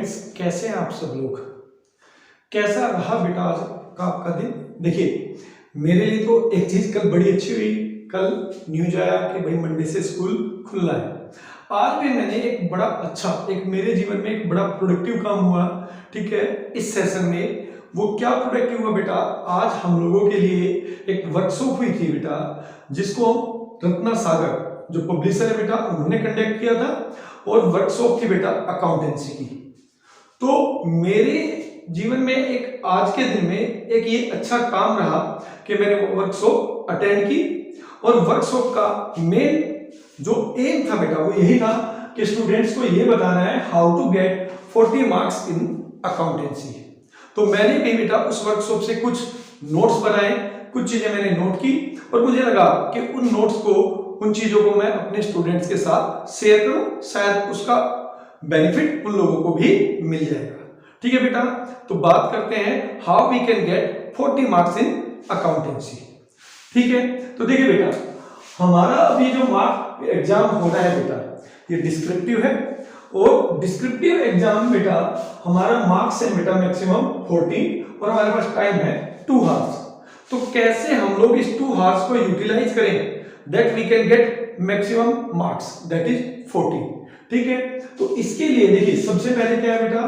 Students, कैसे हैं आप सब लोग। कैसा रहा बेटा आज का आपका दिन। देखिए, मेरे लिए तो एक चीज कल बड़ी अच्छी हुई। कल न्यूज आया कि भाई मंडे से स्कूल खुलना है। आज भी मैंने एक बड़ा अच्छा, एक मेरे जीवन में एक बड़ा प्रोडक्टिव काम हुआ। ठीक है, इस सेशन में वो क्या प्रोडक्टिव हुआ बेटा, आज हम लोगों के लिए एक वर्कशॉप हुई थी बेटा, जिसको रत्ना सागर जो पब्लिशर है बेटा, उन्होंने कंडक्ट किया था। और वर्कशॉप थी बेटा अकाउंटेंसी की। तो मेरे जीवन में एक आज के दिन में एक ये अच्छा काम रहा कि मैंने वर्कशॉप अटेंड की। और वर्कशॉप का मेन जो एम था बेटा वो यही था कि स्टूडेंट्स को ये बताना है how to get 40 marks in accountancy. तो मैंने भी बेटा उस वर्कशॉप से कुछ नोट्स बनाए, कुछ चीजें मैंने नोट की और मुझे लगा कि उन नोट्स को, उन चीजों को मैं अपने स्टूडेंट्स के साथ शेयर करूं, शायद उसका बेनिफिट उन लोगों को भी मिल जाएगा। ठीक है बेटा, तो बात करते हैं how we can get 40 marks in accountancy. ठीक है, तो देखिए बेटा, हमारा अभी जो मार्क एग्जाम होना है बेटा, ये डिस्क्रिप्टिव है। और डिस्क्रिप्टिव एग्जाम बेटा हमारा मार्क्स है बेटा मैक्सिमम 40 और हमारे पास टाइम है 2 आवर्स। तो कैसे हम लोग इस 2 आवर्स को यूटिलाइज करें that we can get maximum marks that is 40। ठीक है, तो इसके लिए देखिए सबसे पहले क्या है बेटा,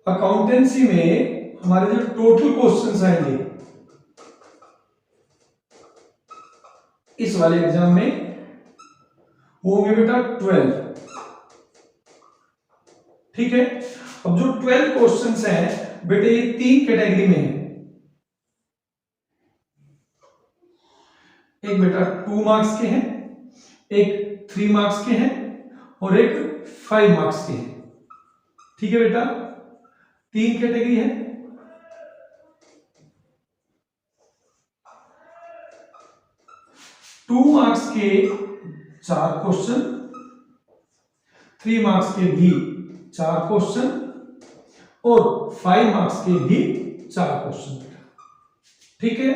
अकाउंटेंसी में हमारे जो टोटल क्वेश्चंस आएंगे इस वाले एग्जाम में वो होंगे बेटा 12। ठीक है, अब जो 12 क्वेश्चंस हैं बेटे ये 3 कैटेगरी में है। एक बेटा 2 मार्क्स के हैं, एक 3 मार्क्स के हैं और एक 5 मार्क्स के हैं। ठीक है बेटा, 3 कैटेगरी है। टू मार्क्स के 4 क्वेश्चन, 3 मार्क्स के भी 4 क्वेश्चन और 5 मार्क्स के भी 4 क्वेश्चन बेटा। ठीक है,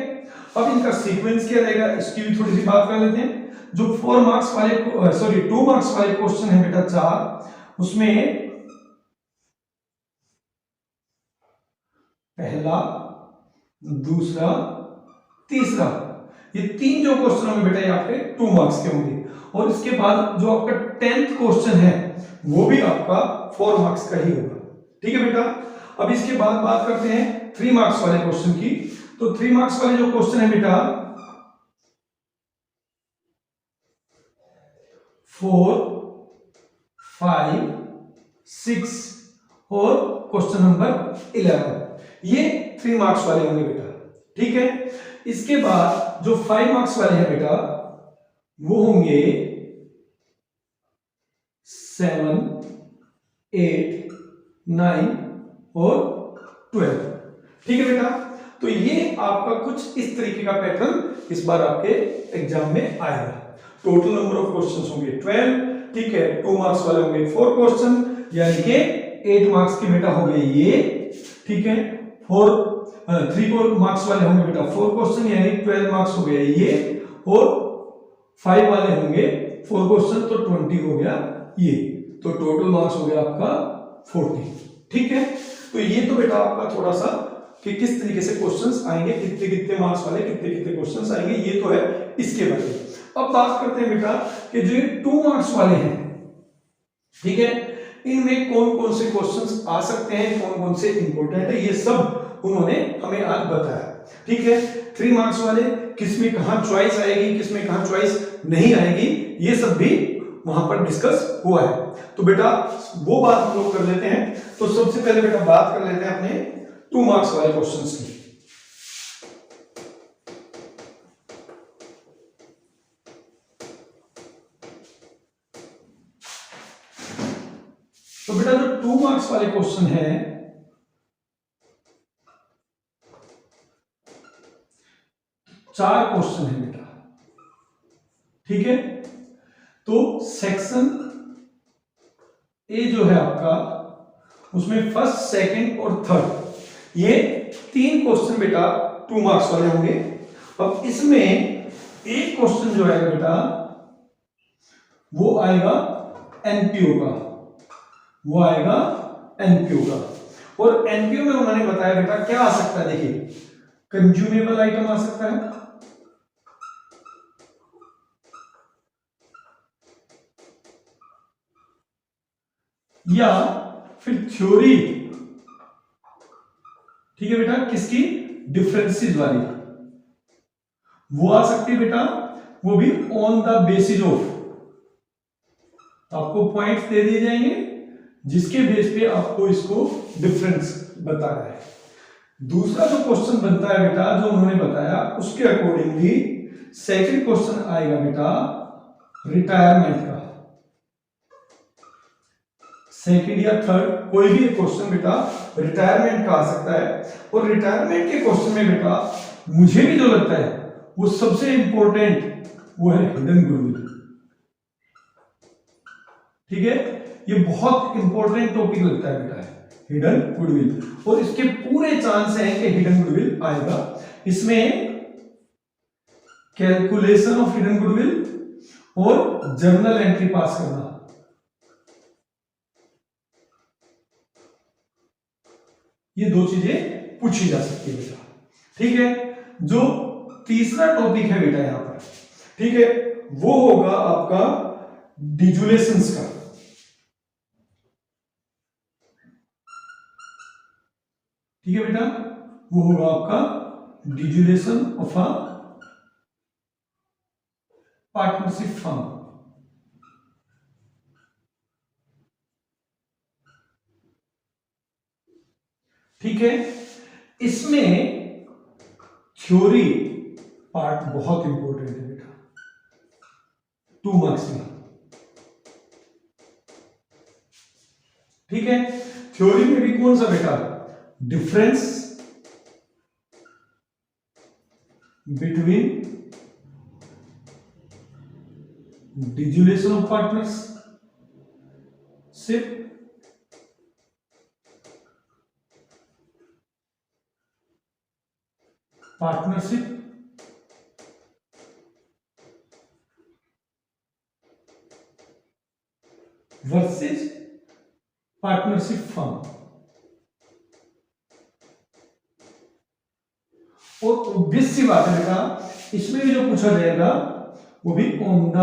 अब इनका सीक्वेंस क्या रहेगा इसकी भी थोड़ी सी बात कर लेते हैं। जो 2 मार्क्स वाले क्वेश्चन है बेटा 4, उसमें पहला, दूसरा, तीसरा, ये 3 जो क्वेश्चन होंगे बेटा यहाँ पे 2 मार्क्स के होंगे। और इसके बाद जो आपका 10th क्वेश्चन है वो भी आपका 4 मार्क्स का ही होगा। ठीक है बेटा, अब इसके बाद बात करते हैं 3 मार्क्स वाले क्वेश्चन की। तो 3 मार्क्स वाले जो क्वेश्चन है बेटा 4, 5, 6 और क्वेश्चन नंबर 11, ये 3 मार्क्स वाले होंगे बेटा। ठीक है, इसके बाद जो 5 मार्क्स वाले हैं बेटा वो होंगे 7, 8, 9 और 12। ठीक है बेटा, तो ये आपका कुछ इस तरीके का पैटर्न इस बार आपके एग्जाम में आएगा। टोटल नंबर ऑफ क्वेश्चंस होंगे 12। ठीक है, 2 मार्क्स वाले होंगे 4 क्वेश्चन, यानी कि 8 मार्क्स के बेटा हो गए ये। ठीक है, 3 मार्क्स वाले होंगे बेटा 4 क्वेश्चन, यानी 12 मार्क्स हो गए ये। और 5 वाले होंगे 4 क्वेश्चन, तो 20 हो गया ये। तो टोटल मार्क्स हो गया आपका 40। ठीक है, तो ये तो बेटा आपका थोड़ा सा कि किस तरीके से क्वेश्चंस आएंगे, कितने कितने मार्क्स वाले कितने कितने क्वेश्चंस आएंगे, ये तो है इसके बारे में। अब बात करते हैं बेटा कि जो ये 2 मार्क्स वाले हैं, ठीक है, इनमें कौन कौन से क्वेश्चंस आ सकते हैं, कौन कौन से इंपॉर्टेंट है, ये सब उन्होंने हमें आज बताया। ठीक है, 3 मार्क्स वाले किसमें कहां चॉइस आएगी, किसमें कहां चॉइस नहीं आएगी, ये सब भी वहां पर डिस्कस हुआ है। तो बेटा वो बात हम लोग कर लेते हैं। तो सबसे पहले बेटा बात कर लेते हैं अपने 2 मार्क्स वाले क्वेश्चंस की। तो बेटा जो 2 मार्क्स वाले क्वेश्चन है, चार क्वेश्चन है बेटा। ठीक है, तो सेक्शन ए जो है आपका, उसमें फर्स्ट, सेकंड और थर्ड, ये 3 क्वेश्चन बेटा 2 मार्क्स वाले होंगे। अब इसमें एक क्वेश्चन जो आएगा बेटा वो आएगा एनपीओ का, वो आएगा एनपीओ का। और एनपीओ में उन्होंने बताया बेटा क्या आ सकता है, देखिए कंज्यूमेबल आइटम आ सकता है, या फिर थ्योरी, ठीक है बेटा, किसकी, डिफरेंसेस वाली, वो आ सकती है बेटा, वो भी ऑन द बेसिस ऑफ, आपको पॉइंट्स दे दिए जाएंगे जिसके बेस पे आपको इसको डिफरेंस बताना है। दूसरा जो क्वेश्चन बनता है बेटा जो उन्होंने बताया उसके अकॉर्डिंगली सेकंड क्वेश्चन आएगा बेटा रिटायरमेंट का, सेकंड या थर्ड कोई भी क्वेश्चन बेटा रिटायरमेंट का आ सकता है। और रिटायरमेंट के क्वेश्चन में बेटा मुझे भी जो लगता है वो सबसे इंपॉर्टेंट वो है हिडन गुडविल, ठीक है, ये बहुत इंपॉर्टेंट टॉपिक लगता है बेटा हिडन गुडविल, और इसके पूरे चांस हैं कि हिडन गुडविल आएगा। इसमें कैलकुलेशन ऑफ हिडन गुडविल और जर्नल एंट्री पास करना, ये दो चीजें पूछी जा सकती है बेटा, ठीक है। जो तीसरा टॉपिक है बेटा यहां पर, ठीक है, वो होगा आपका डिजुलेशंस का, ठीक है बेटा, वो होगा आपका डिजुलेशन ऑफ अ पार्टनरशिप फर्म, ठीक है। इसमें थ्योरी पार्ट बहुत इंपॉर्टेंट है बेटा, 2 मार्क्स में, ठीक है। थ्योरी में भी कौन सा बेटा, difference between dissolution of partnership versus partnership firm, और ऑब्वियस सी बात है बेटा इसमें भी जो पूछा जाएगा वो भी ऑन द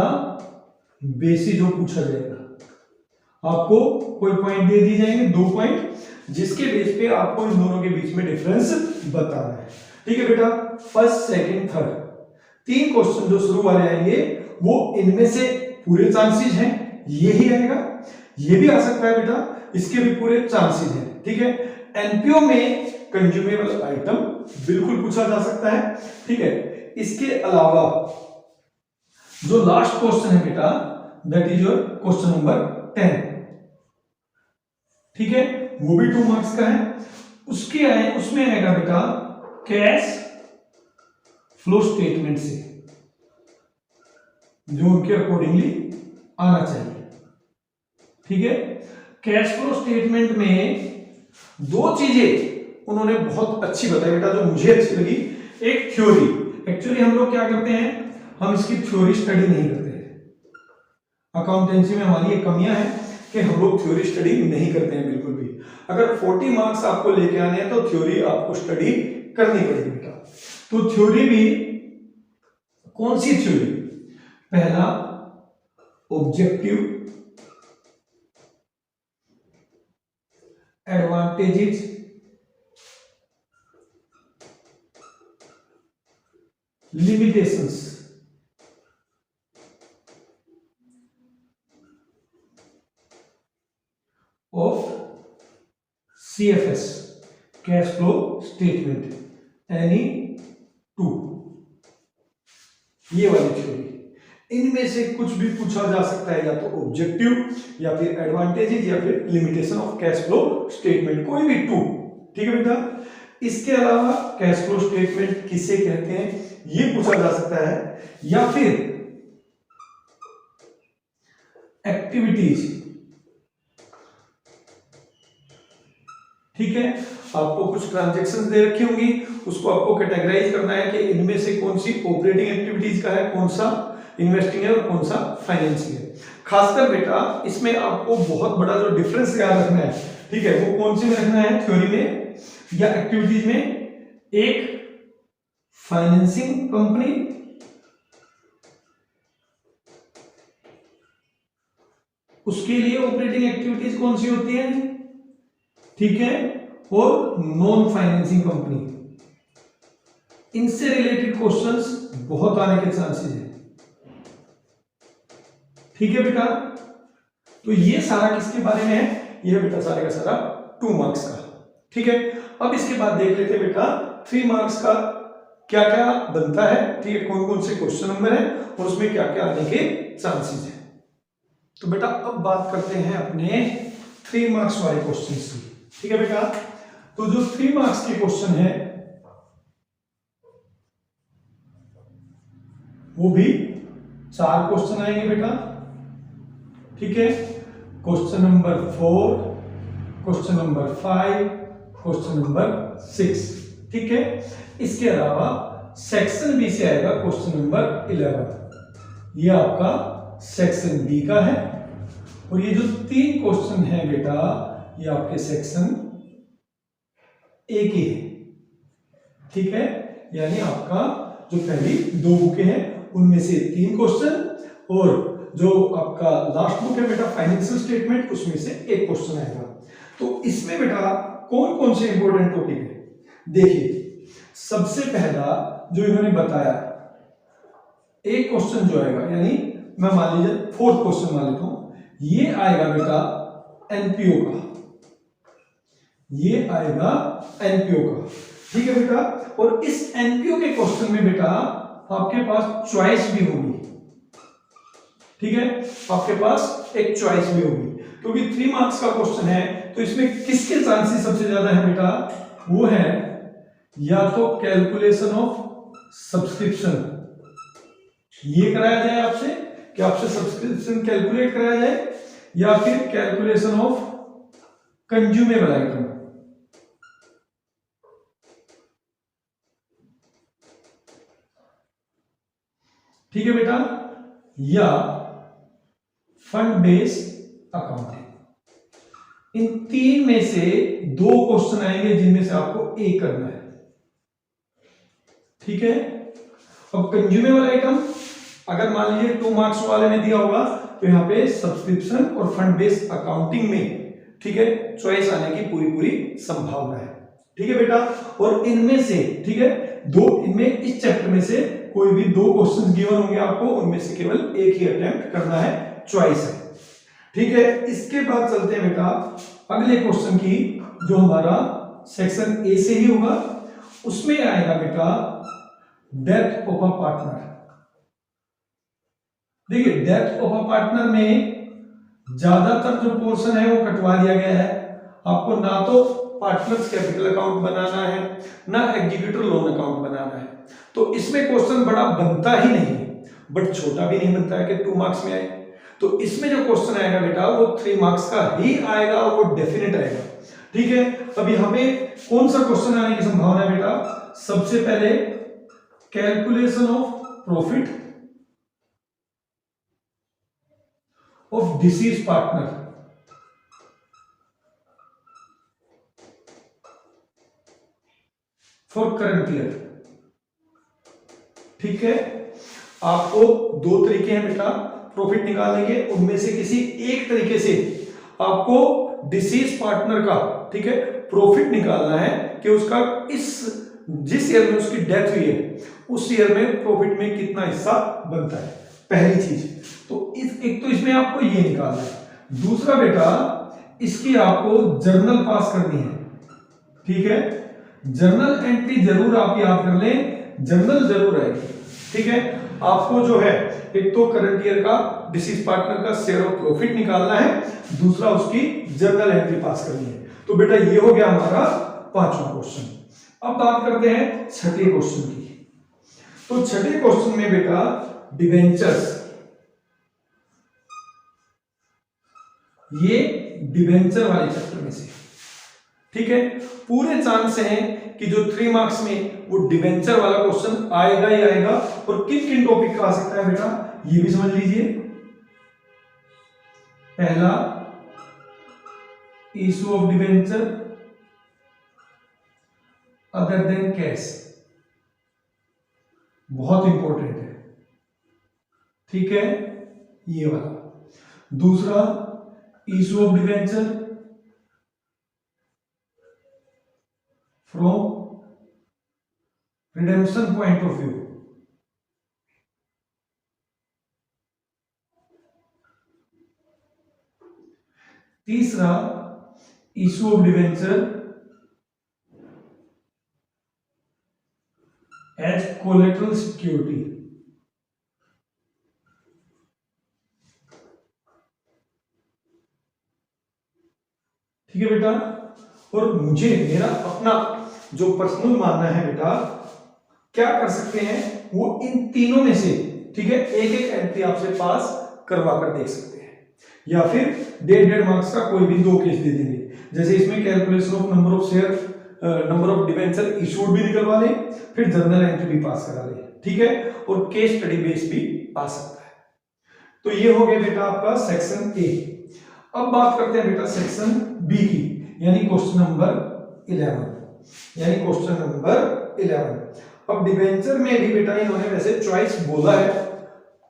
बेसिस जो पूछा जाएगा, आपको कोई पॉइंट दे दिए जाएंगे, 2 पॉइंट, जिसके बेस पे आपको इन दोनों के बीच में डिफरेंस बताना है, ठीक है बेटा। फर्स्ट सेकंड थर्ड 3 क्वेश्चन जो शुरू वाले आएंगे वो इनमें से पूरे चांसेस हैं, ये ही आएगा, ये भी आ सकता है बेटा, इसके भी पूरे चांसेस हैं, ठीक है। एनपीओ में कंज्यूमेबल आइटम बिल्कुल पूछा जा सकता है, ठीक है। इसके अलावा जो लास्ट क्वेश्चन है बेटा that is your question number 10, ठीक है, वो भी 2 मार्क्स का है। उसमें आएगा बेटा कैश फ्लो स्टेटमेंट से, जो उनके अकॉर्डिंगली आना चाहिए, ठीक है। कैश फ्लो स्टेटमेंट में 2 चीजें उन्होंने बहुत अच्छी बताई बेटा, जो मुझे अच्छी लगी। एक थ्योरी, एक्चुअली हम लोग क्या करते हैं, हम इसकी थ्योरी स्टडी नहीं करते हैं, अकाउंटेंसी में हमारी ये कमियां हैं कि हम लोग थ्योरी स्टडी नहीं करते हैं बिल्कुल भी। अगर 40 मार्क्स आपको लेके आने हैं तो थ्योरी आपको स्टडी करनी पड़ेगी बेटा। तो थ्योरी भी कौन सी थ्योरी, पहला objective, advantages, limitations, of CFS cash flow statement, any 2, ये वाली थ्योरी, इनमें से कुछ भी पूछा जा सकता है, या तो ऑब्जेक्टिव या फिर एडवांटेजेस या फिर limitation of cash flow statement, कोई भी 2, ठीक है बेटा। इसके अलावा कैश फ्लो स्टेटमेंट किसे कहते हैं ये पूछा जा सकता है, या फिर एक्टिविटीज, ठीक है। आपको कुछ ट्रांजैक्शंस दे रखी होंगी, उसको आपको कैटेगराइज करना है कि इनमें से कौन सी ऑपरेटिंग एक्टिविटीज का है, कौन सा इन्वेस्टिंग है और कौन सा फाइनेंसिंग है। खासकर बेटा इसमें आपको बहुत बड़ा जो डिफरेंस याद रखना है ठीक है, वो कौन से में रखना है, थ्योरी में या एक्टिविटीज में। एक फाइनेंसिंग कंपनी, उसके लिए ऑपरेटिंग एक्टिविटीज कौन सी होती है, ठीक है, और नॉन फाइनेंसिंग कंपनी, इनसे रिलेटेड क्वेश्चंस बहुत आने के चांसेस है। ठीक है बेटा, तो ये सारा किसके बारे में है, ये बेटा सारे का सारा 2 मार्क्स का। ठीक है, अब इसके बाद देख लेते हैं बेटा 3 मार्क्स का क्या क्या बनता है, ठीक है, कौन कौन से क्वेश्चन नंबर है और उसमें क्या क्या आने के चांसेस है। तो बेटा अब बात करते हैं अपने 3 मार्क्स वाले क्वेश्चन की। ठीक है बेटा, तो जो 3 मार्क्स के क्वेश्चन है वो भी 4 क्वेश्चन आएंगे बेटा। ठीक है, question number 4, question number 5, question number 6। ठीक है, इसके अलावा सेक्शन बी से आएगा क्वेश्चन नंबर 11, ये आपका सेक्शन बी का है। और ये जो 3 क्वेश्चन है बेटा ये आपके सेक्शन ए के है। ठीक है, यानी आपका जो पहली 2 बुकें हैं उनमें से 3 क्वेश्चन, और जो आपका लास्ट बुक है बेटा फाइनेंशियल स्टेटमेंट, उसमें से 1 क्वेश्चन आएगा। तो इसमें बेटा कौन कौन से इंपॉर्टेंट टॉपिक है, देखिए सबसे पहला जो इन्होंने बताया, एक क्वेश्चन जो आएगा, यानी मैं मान लीजिए 4th क्वेश्चन मान लेता हूं, ये आएगा बेटा एनपीओ का, ये आएगा एनपीओ का। ठीक है बेटा, और इस एनपीओ के क्वेश्चन में बेटा आपके पास चॉइस भी होगी। ठीक है, आपके पास एक चॉइस भी होगी, क्योंकि 3 मार्क्स का क्वेश्चन है, तो इसमें किसके चांसेस सबसे ज्यादा है बेटा, वो है या तो कैलकुलेशन ऑफ सब्सक्रिप्शन, ये कराया जाए आपसे कि आपसे सब्सक्रिप्शन कैलकुलेट कराया जाए, या फिर कैलकुलेशन ऑफ कंज्यूमेबल आइटम। ठीक है बेटा, या फंड बेस्ड अकाउंटिंग। इन 3 में से 2 क्वेश्चन आएंगे जिनमें से आपको एक करना है। ठीक है, अब कंज्यूमेबल आइटम अगर मान लीजिए 2 मार्क्स वाले ने दिया होगा तो यहां पे सब्सक्रिप्शन और फंड बेस्ड अकाउंटिंग में, ठीक है, चॉइस आने की पूरी पूरी संभावना है। ठीक है बेटा, और इनमें से, ठीक है, 2 इनमें इस चैप्टर में से कोई भी 2 क्वेश्चन गिवन होंगे आपको, उनमें से केवल एक ही अटेम्प्ट करना है, चॉइस है। ठीक है, इसके बाद चलते हैं बेटा अगले क्वेश्चन की, जो हमारा सेक्शन ए से ही होगा। उसमें आएगा बेटा डेथ ऑफ अ पार्टनर। देखिए डेथ ऑफ अ पार्टनर में ज्यादातर जो पोर्शन है वो कटवा दिया गया है। आपको ना तो पार्टनर्स कैपिटल अकाउंट बनाना है, ना एग्जीक्यूटर लोन अकाउंट बनाना है, तो इसमें क्वेश्चन बड़ा बनता ही नहीं है, बट छोटा भी नहीं बनता है कि 2 मार्क्स में आए। तो इसमें जो क्वेश्चन आएगा बेटा वो 3 मार्क्स का ही आएगा, वो डेफिनेट आएगा। ठीक है, अब यहां पे कौन सा क्वेश्चन आने की संभावना है बेटा, सबसे पहले calculation of profit of disease partner, for current year. ठीक है, आपको 2 तरीके हैं बेटा प्रॉफिट निकालने के, उनमें से किसी एक तरीके से आपको डिसीज पार्टनर का, ठीक है, प्रॉफिट निकालना है कि उसका जिस ईयर में उसकी डेथ हुई है उस ईयर में प्रॉफिट में कितना हिस्सा बनता है, पहली चीज। तो एक तो इसमें आपको ये निकालना है। दूसरा बेटा इसकी आपको जर्नल पास करनी है। ठीक है, जर्नल एंट्री जरूर आप याद कर लें, जर्नल जरूर आएगी। ठीक है, आपको जो है एक तो करंट ईयर का डिसीज पार्टनर का शेयर ऑफ प्रॉफिट निकालना है, दूसरा उसकी जर्नल एंट्री पास करनी है। तो बेटा ये हो गया हमारा 5वां क्वेश्चन। अब बात करते हैं छठे क्वेश्चन की। तो छठे क्वेश्चन में बेटा डिवेंचर्स, ये डिवेंचर वाले चैप्टर में से, ठीक है, पूरे चांस हैं कि जो 3 मार्क्स में वो डिवेंचर वाला क्वेश्चन आएगा ही आएगा। और किन किन टॉपिक का आ सकता है बेटा ये भी समझ लीजिए। पहला issue of debenture other than cash, बहुत इंपॉर्टेंट है, ठीक है, ये वाला। दूसरा, issue of debenture from redemption point of view. तीसरा, issue of debenture as collateral security. ठीक है बेटा। और मुझे मेरा अपना जो पर्सनल मानना है बेटा, क्या कर सकते हैं वो इन तीनों में से, ठीक है, एक एक एंट्री आपसे पास करवा कर देख सकते हैं, या फिर 1.5 मार्क्स का कोई भी 2 केस दे देंगे। जैसे इसमें calculation of number of share, number of debenture issued भी निकलवा ले, फिर जर्नल एंट्री भी पास करा ले, ठीक है, और केस स्टडी बेस भी आ सकता है। तो ये हो गया बेटा आपका सेक्शन ए। अब बात करते हैं बेटा सेक्शन बी की, यानी क्वेश्चन नंबर 11। अब डिवेंचर में भी बेटा इन्होंने वैसे चॉइस बोला है,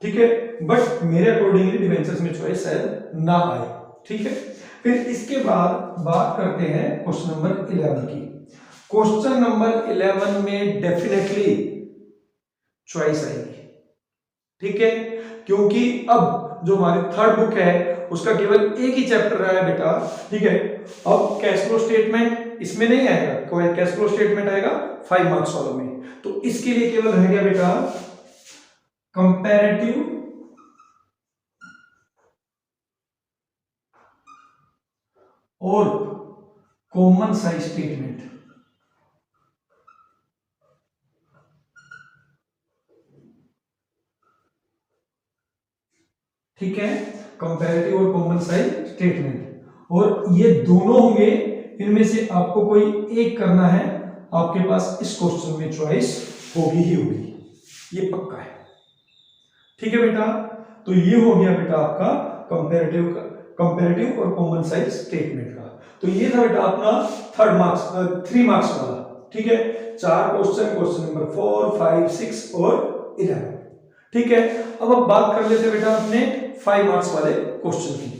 ठीक है, बट मेरे अकॉर्डिंगली डिवेंचर्स में चॉइस शायद ना आए, ठीक है। फिर इसके बाद बात करते हैं क्वेश्चन नंबर 11 की। क्वेश्चन नंबर 11 में डेफिनेटली चॉइस आएगी, ठीक है, क्योंकि अब जो हमारी थर्ड बुक है उसका केवल एक ही चैप्टर रहा है बेटा, ठीक है। अब कैश फ्लो स्टेटमेंट इसमें नहीं आएगा, कोई कैश फ्लो स्टेटमेंट आएगा 5 मार्क्स वालों में, तो इसके लिए केवल रह गया बेटा कंपैरेटिव और कॉमन साइज स्टेटमेंट। ठीक है, कंपैरेटिव और कॉमन साइज स्टेटमेंट, और ये दोनों होंगे, इनमें से आपको कोई एक करना है, आपके पास इस क्वेश्चन में चॉइस होगी ही होगी, ये पक्का है, ठीक है बेटा। तो ये हो गया बेटा आपका कंपैरेटिव और कॉमन साइज स्टेटमेंट का। तो ये था बेटा अपना 3 मार्क्स वाला, ठीक है, 4 क्वेश्चन नंबर 4, 5, 6 और 11, ठीक है। अब बात कर लेते हैं बेटा अपने 5 मार्क्स वाले क्वेश्चन की।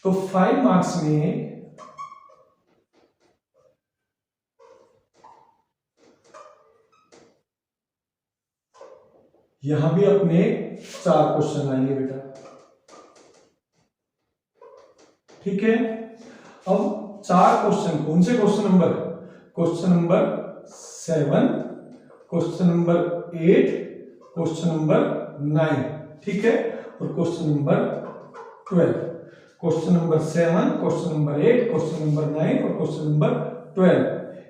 तो 5 मार्क्स में यहां भी अपने 4 क्वेश्चन आएंगे बेटा, ठीक है। अब 4 क्वेश्चन, कौन से question number? Question number 7, question number 8, question number 9, ठीक है, और question number 12। Question number 7, question number 8, question number 9 और क्वेश्चन नंबर 12,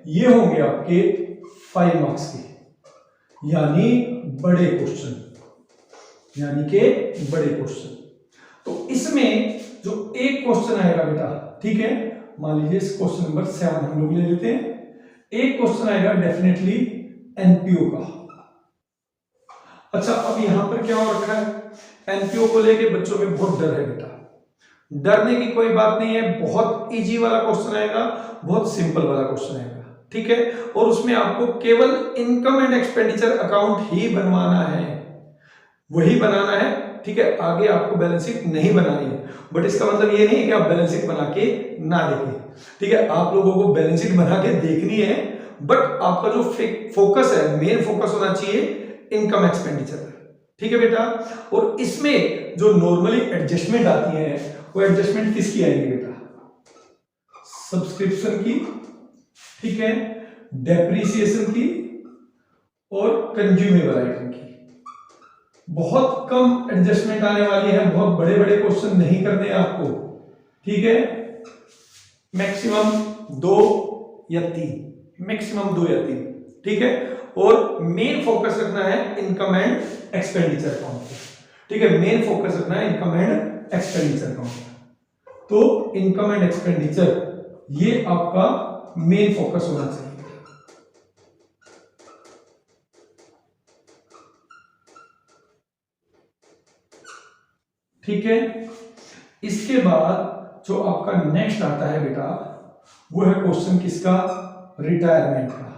ये होंगे आपके 5 मार्क्स के, यानी बड़े क्वेश्चन, यानी के बड़े क्वेश्चन। तो इसमें जो एक क्वेश्चन आएगा बेटा, ठीक है, मान लीजिए क्वेश्चन नंबर 7 हम लोग ले लेते हैं, एक क्वेश्चन आएगा डेफिनेटली एनपीओ का। अच्छा, अब यहां पर क्या हो रखा है, एनपीओ को लेके बच्चों में बहुत डर है बेटा। डरने की कोई बात नहीं है, बहुत इजी वाला क्वेश्चन आएगा, बहुत सिंपल वाला क्वेश्चन आएगा, ठीक है, और उसमें आपको केवल इनकम एंड एक्सपेंडिचर अकाउंट ही बनवाना है, वही बनाना है, ठीक है, आगे आपको बैलेंस शीट नहीं बनानी है। बट इसका मतलब ये नहीं है कि आप बैलेंस शीट बना के ना देखें, ठीक है, आप लोगों को बैलेंस शीट बना के देखनी है, बट आपका जो फोकस है, मेन फोकस होना चाहिए इनकम एक्सपेंडिचर, ठीक है बेटा। और इसमें जो नॉर्मली एडजस्टमेंट आती है, वो एडजस्टमेंट किसकी आएगी बेटा? सब्सक्रिप्शन की, ठीक है, डेप्रिसिएशन की और कंज्यूमेबल आइटम की। बहुत कम एडजस्टमेंट आने वाली है, बहुत बड़े बड़े क्वेश्चन नहीं करने आपको, ठीक है, मैक्सिमम 2 या 3, मैक्सिमम 2 या 3, ठीक है। और मेन फोकस रखना है इनकम एंड एक्सपेंडिचर अकाउंट पे। ठीक है, मेन फोकस रखना है इनकम एंड एक्सपेंडिचर अकाउंट। तो इनकम एंड एक्सपेंडिचर ये आपका मेन फोकस होना चाहिए। ठीक है, इसके बाद जो आपका नेक्स्ट आता है बेटा, वो है क्वेश्चन किसका, रिटायरमेंट का।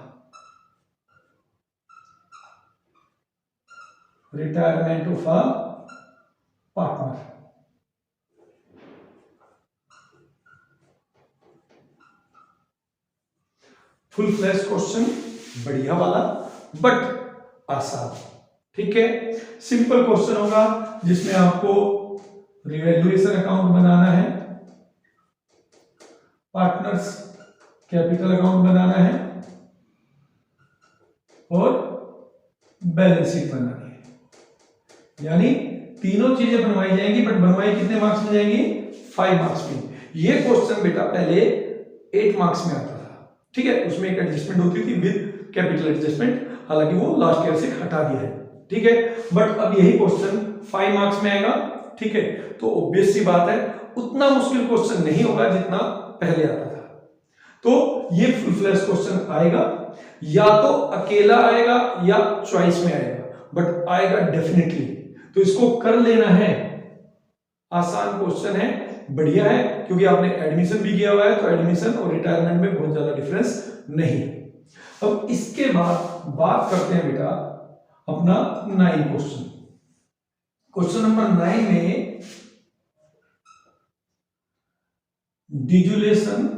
Retirement of a partner. Full flash question, बढ़िया वाला, बट आसान। ठीक है, सिंपल क्वेश्चन होगा जिसमें आपको रिवैल्यूएशन अकाउंट बनाना है, पार्टनर्स कैपिटल अकाउंट बनाना है और बैलेंस शीट बनानी है। यानी तीनों चीजें बनवाई जाएंगी, बट बनवाई कितने मार्क्स में जाएंगी, 5 मार्क्स में। ये क्वेश्चन बेटा पहले 8 मार्क्स में आता था। ठीक है, उसमें एक एडजस्टमेंट होती थी विद कैपिटल एडजस्टमेंट, हालांकि वो लास्ट ईयर से हटा दिया है। ठीक है, बट अब यही क्वेश्चन 5 मार्क्स में आएगा। ठीक है, तो ऑब्वियस सी बात है उतना मुश्किल क्वेश्चन नहीं होगा जितना पहले आता था। तो ये फुल फ्लैश क्वेश्चन आएगा, या तो अकेला आएगा या चॉइस में आएगा, बट आएगा डेफिनेटली। तो इसको कर लेना है, आसान क्वेश्चन है, बढ़िया है, क्योंकि आपने एडमिशन भी किया हुआ है, तो एडमिशन और रिटायरमेंट में बहुत ज्यादा डिफरेंस नहीं है। अब इसके बाद बात करते हैं बेटा अपना 9 क्वेश्चन। क्वेश्चन नंबर 9 में डिजुलेशन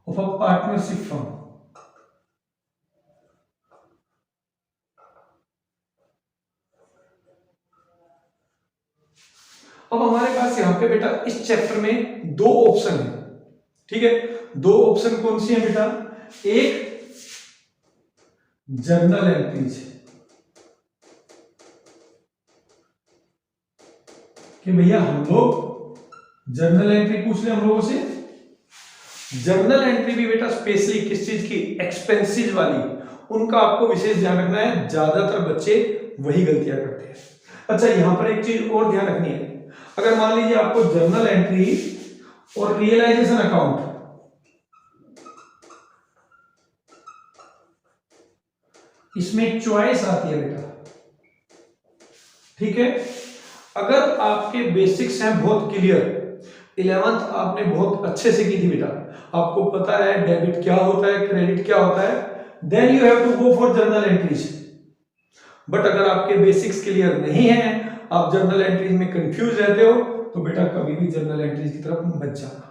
ऑफ अ पार्टनरशिप फर्म। अब हमारे पास यहां पे बेटा इस चैप्टर में 2 ऑप्शन है। ठीक है, 2 ऑप्शन कौन सी है बेटा, एक जर्नल एंट्रीज कि भैया हम लोग जर्नल एंट्री पूछ ले हम लोगों से। जर्नल एंट्री भी बेटा स्पेशली किस चीज की, एक्सपेंसेस वाली, उनका आपको विशेष ध्यान रखना है, ज्यादातर बच्चे वही गलतियां करते हैं। अच्छा, यहां पर एक चीज और ध्यान रखनी है, अगर मान लीजिए आपको जर्नल एंट्री और रियलाइजेशन अकाउंट इसमें चॉइस आती है बेटा। ठीक है, अगर आपके बेसिक्स हैं बहुत क्लियर, 11th आपने बहुत अच्छे से की थी बेटा, आपको पता है डेबिट क्या होता है, क्रेडिट क्या होता है, then you have to go for journal entries. But अगर आपके बेसिक्स क्लियर नहीं है, आप जर्नल एंट्रीज में कंफ्यूज रहते हो, तो बेटा कभी भी जर्नल एंट्रीज की तरफ मत जाना।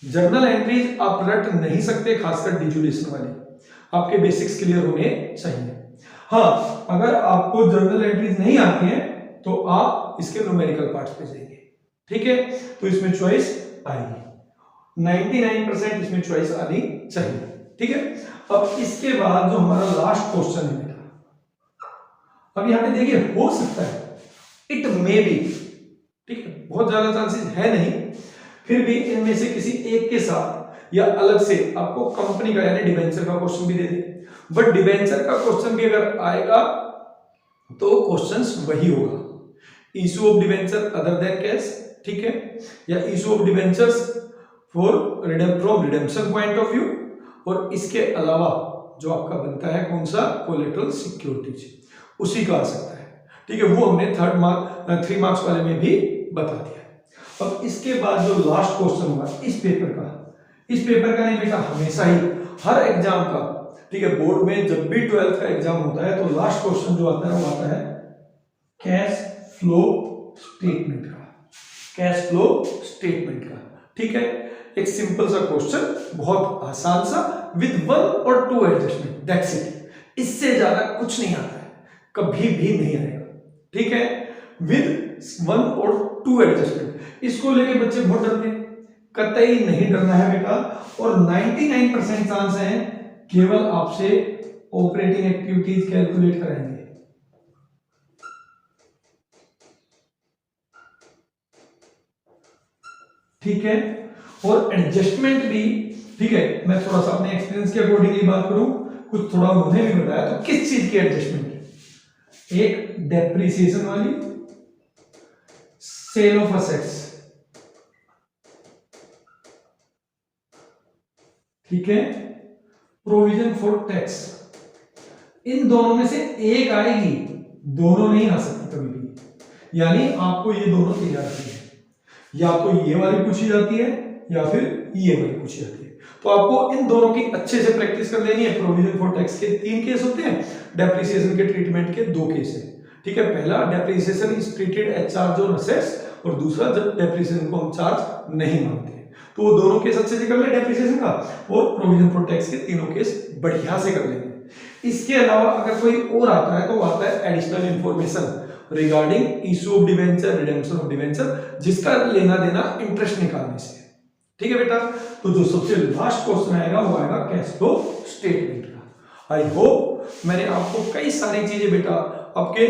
जर्नल एंट्रीज आप रट नहीं सकते, खासकर डिजुलेशन वाली, आपके बेसिक्स क्लियर होने चाहिए। हाँ, अगर आपको जर्नल एंट्रीज नहीं आती हैं तो आप इसके न्यूमेरिकल पार्ट्स पे जाएंगे। ठीक है, तो इसमें चॉइस आएगी, 99% इसमें चॉइस आनी चाहिए। ठीक है, अब इसके बाद जो हमारा लास्ट क्वेश्चन है बेटा, अब यहां पे देखिए हो सकता है, इट मे बी, ठीक है, बहुत ज्यादा चांसेस है नहीं, फिर भी इनमें से किसी एक के साथ या अलग से आपको कंपनी का यानी डिबेंचर का क्वेश्चन भी दे दे। बट डिबेंचर का क्वेश्चन भी अगर आएगा तो क्वेश्चंस वही होगा, issue of debenture other than cash, ठीक है, या issue of debentures for from redemption point of view, और इसके अलावा जो आपका बनता है कौन सा, कोलेटरल सिक्योरिटीज, उसी का आ सकता है। ठीक है, वो हमने 3 मार्क्स वाले में भी बता दिया। अब इसके बाद जो लास्ट क्वेश्चन होगा इस पेपर का नहीं बेटा, हमेशा ही हर एग्जाम का, ठीक है, बोर्ड में जब भी 12th का एग्जाम होता है तो लास्ट क्वेश्चन जो आता है वो आता है कैश फ्लो स्टेटमेंट का, कैश फ्लो स्टेटमेंट का। ठीक है, एक सिंपल सा क्वेश्चन, बहुत आसान सा, विद 1 और 2 एडजस्टमेंट, दैट्स इट, इससे ज्यादा कुछ नहीं आता है, कभी भी नहीं आएगा। ठीक है, विद 1 और 2 एडजस्टमेंट, इसको लेके बच्चे बहुत डरते हैं, कतई नहीं डरना है बेटा, और 99% चांस है केवल आपसे ऑपरेटिंग एक्टिविटीज कैलकुलेट कराएंगे। ठीक है, और एडजस्टमेंट भी, ठीक है, मैं थोड़ा सा अपने एक्सपीरियंस के अकॉर्डिंगली बात करूं, कुछ थोड़ा उन्होंने भी बताया, तो किस चीज की एडजस्टमेंट? एक डेप्रिसिएशन वाली, सेल ऑफ असेट्स, ठीक है, प्रोविजन फॉर टैक्स, इन दोनों में से एक आएगी, दोनों नहीं आ सकती कभी भी। यानी आपको ये दोनों तैयार करनी है, या तो ये वाली पूछी जाती है या फिर ये वाली पूछी जाती है। तो आपको इन दोनों की अच्छे से प्रैक्टिस कर लेनी है। प्रोविजन फॉर टैक्स के 3 केस होते हैं, डेप्रिसिएशन के ट्रीटमेंट के 2 केस है, ठीक है। पहला, depreciation is treated as charge on assets, और दूसरा, जब डेप्रिसिएशन को हम चार्ज नहीं मानते हैं। तो वो दोनों केस अच्छे से कर ले डेप्रिसिएशन का, और प्रोविजन फॉर टैक्स के तीनों केस बढ़िया से कर लेंगे। इसके अलावा अगर कोई और आता है तो आता है additional information regarding issue of debenture, redemption of debenture, जिसका लेना देना इंटरेस्ट निकालने से, ठीक है बेटा। तो जो सबसे लास्ट क्वेश्चन आएगा वो आएगा कैश फ्लो स्टेटमेंट का। आई होप मैंने आपको कई सारी चीजें बेटा आपके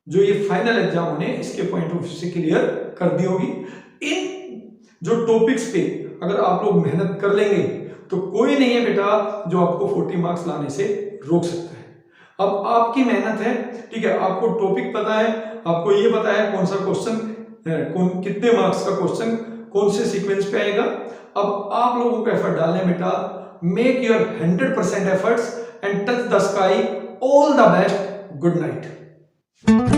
जो ये फाइनल एग्जाम होने इसके पॉइंट ऑफ व्यू से क्लियर कर दी होगी। इन जो टॉपिक्स पे अगर आप लोग मेहनत कर लेंगे तो कोई नहीं है बेटा जो आपको 40 मार्क्स लाने से रोक सकता है। अब आपकी मेहनत है, ठीक है, आपको टॉपिक पता है, आपको ये पता है कौन सा क्वेश्चन, कौन कितने मार्क्स का क्वेश्चन कौन से सीक्वेंस पे आएगा। अब आप लोगों को एफर्ट डालना है बेटा, make your 100% efforts and touch the sky. All the best, good night.